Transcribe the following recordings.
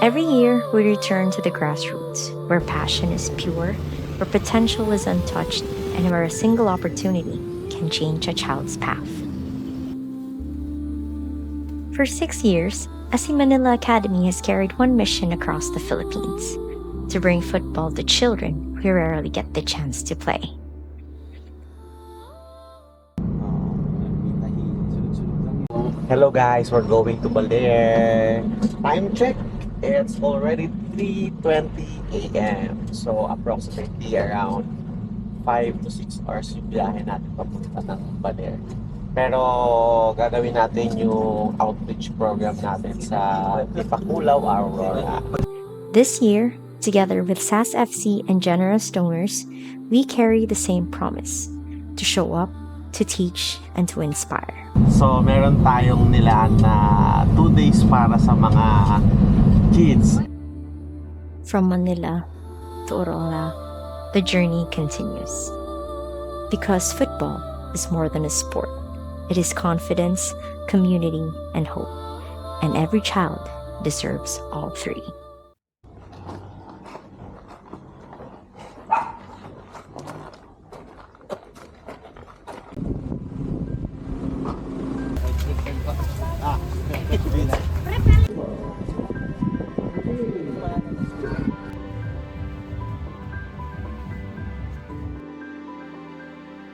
Every year, we return to the grassroots, where passion is pure, where potential is untouched, and where a single opportunity can change a child's path. For 6 years, SC Manila Academy has carried one mission across the Philippines: to bring football to children who rarely get the chance to play. Hello guys, we're going to Baler. Time check, it's already 3:20 a.m. So approximately around 5 to 6 hours yung biyahe natin papunta ng Baler. Pero gagawin natin yung outreach program natin sa Tipakulaw, Aurora. This year, together with SAS FC and generous donors, we carry the same promise: to show up, to teach, and to inspire. So meron tayong nilaan na 2 days para sa mga kids. From Manila to Aurora, the journey continues. Because football is more than a sport. It is confidence, community, and hope. And every child deserves all three.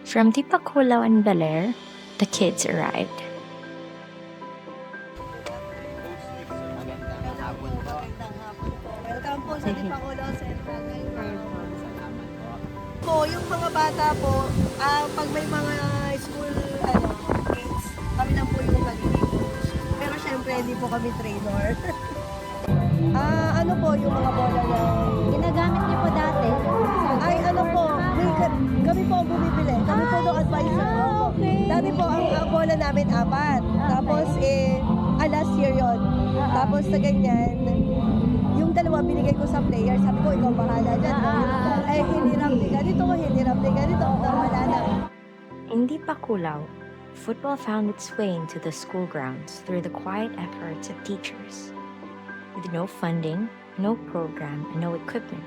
From Tipakulaw and Baler, the kids arrived. Welcome po sa Tipakulaw Central. Po, yung mga bata po, pag may mga school kids, kami lang po yung magiging coach. Pero syempre, hindi po kami trainer. Ano po yung mga bola na Ginagamit niyo po dati? ay ano po, kami po ang bumibili. Kami po yung advisor. Okay. Dati po ang bola namin 4. Tapos last year yon. Tapos sa ganyan, yung 2 binigay ko sa player. Sabi ko, ikaw bahala dyan. Ay, hinirap din ganito, hinirap din ganito. Wala na. In Tipakulaw, football found its way into the school grounds through the quiet efforts of teachers. With no funding, no program, and no equipment,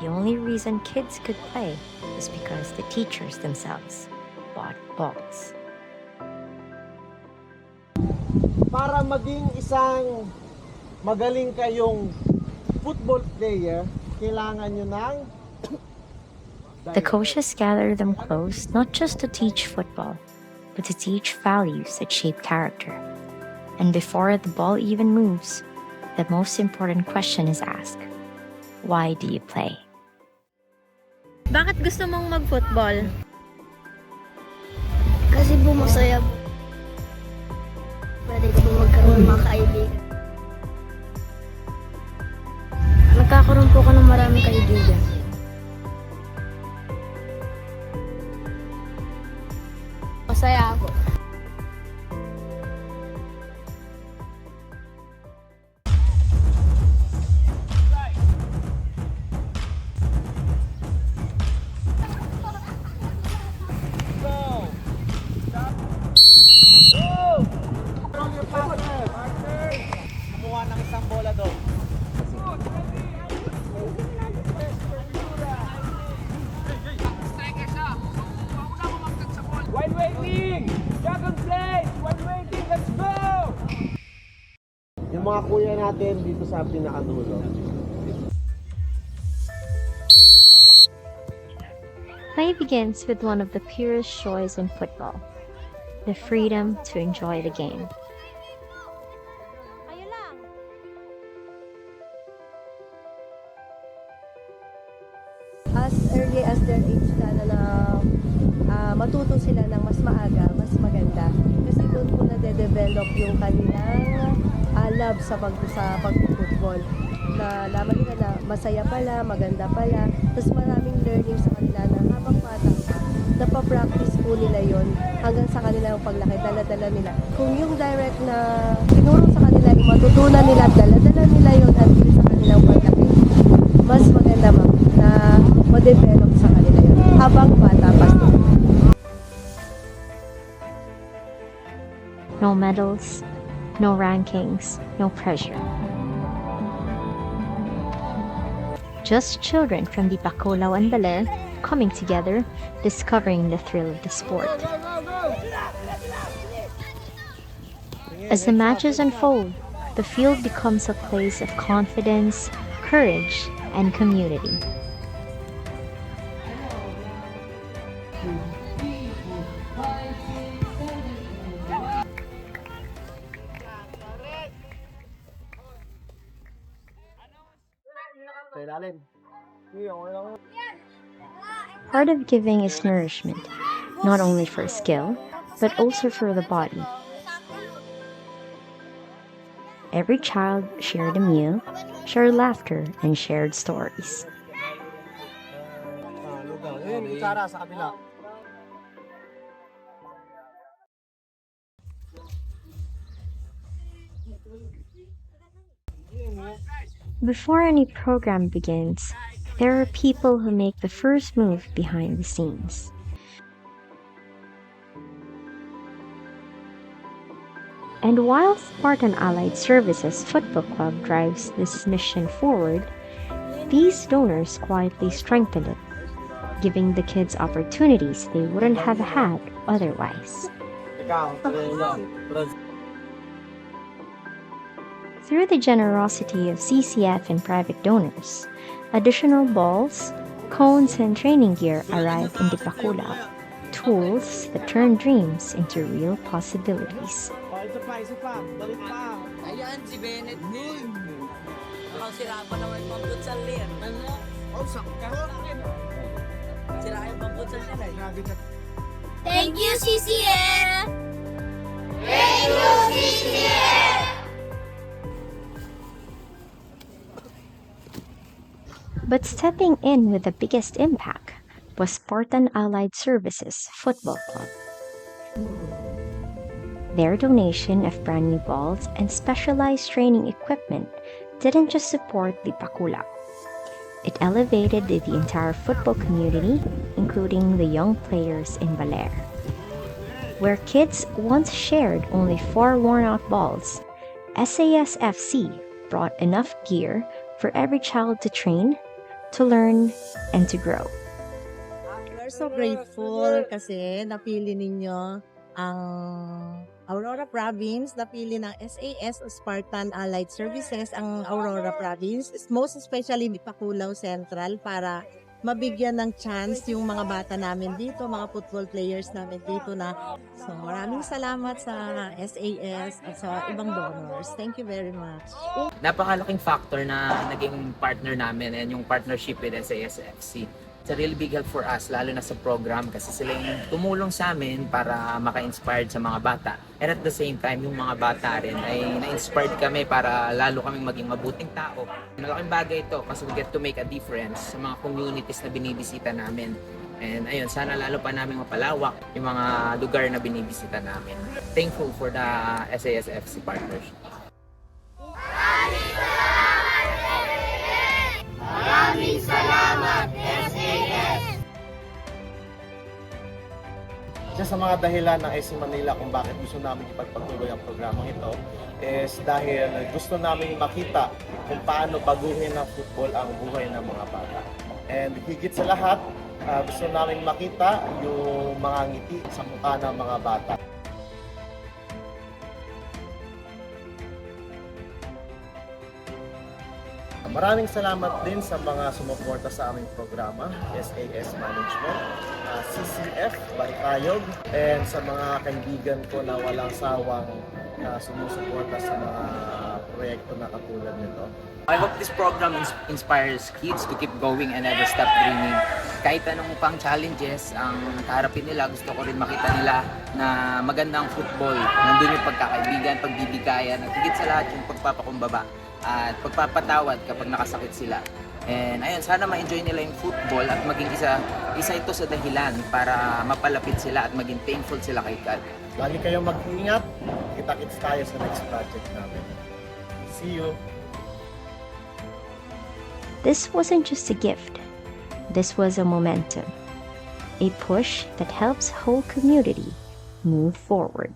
the only reason kids could play was because the teachers themselves bought balls. Para maging isang magaling kayong football player, kailangan nyo ng The coaches gather them close not just to teach football, but to teach values that shape character. And before the ball even moves, the most important question is asked: why do you play? Bakit gusto mong mag-football? Kasi po masaya po. Pwede ko po magkaroon ng mga kaibigan. Nagkakaroon po ako ng maraming kaibigan. Masaya ako. kumuha ng isang bola doon. While waiting! Second place! While waiting, let's go! Yung mga kuya natin dito sa pinakadulo. Play begins with one of the purest joys in football: the freedom to enjoy the game. As early as their age na matuto sila ng mas maaga, mas maganda. Kasi doon po nade-develop yung kanilang love sa pag-football. Na laman nila na masaya pala, maganda pala. Tapos maraming learning sa kanila na habang bata pa, napapractice po nila yon hanggang sa kanilang paglaki, dala-dala nila. Kung yung direct na tinuro sa kanila, yung matutunan nila, dala-dala nila yon until sa kanilang paglaki, mas maganda na ma-develop sa kanila yun habang bata pa sila. No medals, no rankings, no pressure. just children from the Bacolao and Baler coming together, discovering the thrill of the sport. As the matches unfold, the field becomes a place of confidence, courage, and community. Part of giving is nourishment, not only for skill, but also for the body. Every child shared a meal, shared laughter, and shared stories. Before any program begins, there are people who make the first move behind the scenes. And while Spartan Allied Services Football Club drives this mission forward, these donors quietly strengthen it, giving the kids opportunities they wouldn't have had otherwise. Through the generosity of CCF and private donors, additional balls, cones, and training gear arrive in the Bacolao, tools that turn dreams into real possibilities. Ayan, si Bennett din. Sira pa naman pamputsal yan. Sira yung pamputsal yan eh. Thank you, CCF! Thank you, CCF! But stepping in with the biggest impact was Spartan Allied Services Football Club. Their donation of brand new balls and specialized training equipment didn't just support the Bacolao. It elevated the entire football community, including the young players in Baler. Where kids once shared only 4 worn-out balls, SASFC brought enough gear for every child to train, to learn, and to grow. We're so grateful kasi napili ninyo ang Aurora Province, napili ng SAS o Spartan Allied Services ang Aurora Province, most especially di Bacolao Central, para mabigyan ng chance yung mga bata namin dito, mga football players namin dito na. So maraming salamat sa SAS at sa ibang donors. Thank you very much. Napakalaking factor na naging partner namin and yung partnership with SASFC. It's a really big help for us, lalo na sa program kasi sila yung tumulong sa amin para maka-inspired sa mga bata. And at the same time, yung mga bata rin ay na-inspired kami para lalo kaming maging mabuting tao. Malaking bagay ito kasi we get to make a difference sa mga communities na binibisita namin. And ayun, sana lalo pa namin mapalawak yung mga lugar na binibisita namin. Thankful for the SASFC partnership. Maraming salamat, SAS! Isa sa mga dahilan ng SC Manila kung bakit gusto namin ipagpatuloy ang programang ito is dahil gusto namin makita kung paano baguhin ng football ang buhay ng mga bata. And higit sa lahat, gusto namin makita yung mga ngiti sa mukha ng mga bata. Maraming salamat din sa mga sumuporta sa aming programa, SAS Management, CCF, Barikayog, and sa mga kaibigan ko na walang sawang sumusuporta sa mga proyekto na katulad nito. I hope this program inspires kids to keep going and never stop dreaming. Kahit anong pang challenges ang kaharapin nila, gusto ko rin makita nila na magandang football. Nandun yung pagkakaibigan, pagbibigayan, at higit sa lahat yung pagpapakumbaba at pagpapatawad kapag nakasakit sila. And ayun, sana ma-enjoy nila yung football at maging isa ito sa dahilan para mapalapit sila at maging thankful sila kay God. Lagi kayong mag-ingat. Kita-kits tayo sa next project namin. See you! This wasn't just a gift. This was a momentum. A push that helps whole community move forward.